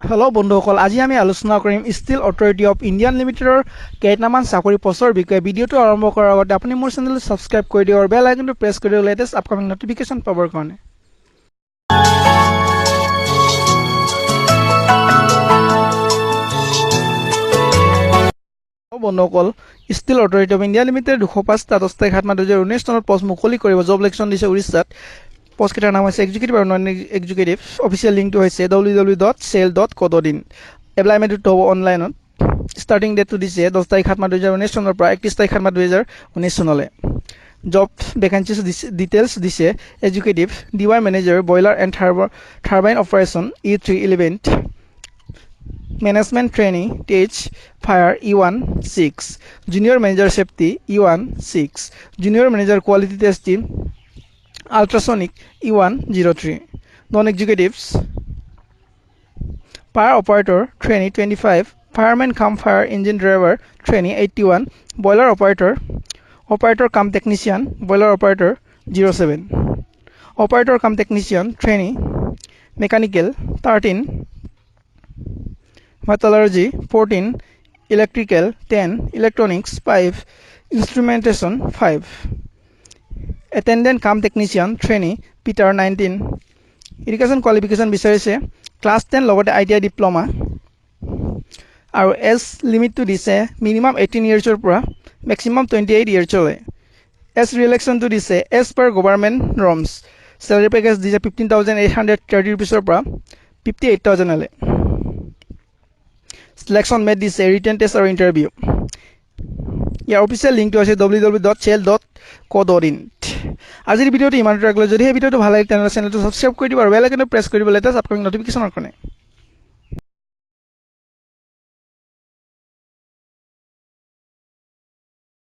Hello' বন্ধুসকল, আজি আমি আলোচনা কৰিম ষ্টিল অথৰিটি অফ ইণ্ডিয়ান লিমিটেডৰ কেইটামান চাকৰি পোষ্টৰ বিষয়ে। ভিডিঅ'টো আৰম্ভ কৰাৰ আগতে আপুনি মোৰ চেনেলটো ছাবস্ক্ৰাইব কৰি দিয়ক আৰু বেল আইকনটো প্ৰেছ কৰি দিয়ক লেটেষ্ট আপকামিং নটিফিকেশ্যন পাবৰ কাৰণে। বন্ধুসকল, steel authority of India limited 205 7 তাৰিখ 7 মাহ 2019 চনত পোষ্ট মুকলি কৰিব। জব ইলেকশ্যন দিছে উৰিষ্যাত। পোষ্টকেইটাৰ নাম হৈছে এক্সিকিউটিভ আৰু নন এক্সিকিউটিভ। অফিচিয়েল লিংকটো হৈছে www.cell.co.in। এপ্লাই মেথডটো হ'ব অনলাইনত। ষ্টাৰ্টিং ডেটটো দিছে 10 তাৰিখ 7 মাহ 2019 চনৰ পৰা 31 তাৰিখ 7 মাহ 2019 চনলৈ। জব ভেকেঞ্চিজ ডিটেইলছ দিছে executive DY manager boiler and turbine operation E311 management training tech fire E1 6 junior manager safety E1 6 junior manager quality testing ultrasonic E1 03 non executives fire operator trainee 25 firemen cum fire engine driver trainee 81 boiler operator cum technician boiler operator 07 operator cum technician trainee mechanical 13 metallurgy 14 electrical 10 electronics 5 instrumentation 5 attendant কাম technician trainee Peter 19 education qualification বিচাৰিছে class 10 লগতে ITI diploma আৰু as লিমিটটো দিছে minimum 18 ইয়াৰ্ছৰ পৰা maximum 28 ইয়াৰ্ছলৈ। Age ৰিলেক্সনটো দিছে as per government norms. Salary package দিছে 15,830 ৰুপিছৰ পৰা 58,000লৈ। চিলেকশ্যন মেথড দিছে ৰিটেন টেষ্ট আৰু ইণ্টাৰভিউ। ইয়াৰ অফিচিয়েল লিংকটো হৈছে www.cell.co.in। আজিৰ ভিডিঅ'টো ইমানতে ৰাখিলোঁ। যদি এই ভিডিঅ'টো ভাল লাগে তেনেহ'লে চেনেলটো ছাবস্ক্ৰাইব কৰি দিব আৰু বেল আইকনটো প্ৰেছ কৰি দিব লেটেষ্ট আপকামিং নটিফিকেশ্যনৰ কাৰণে।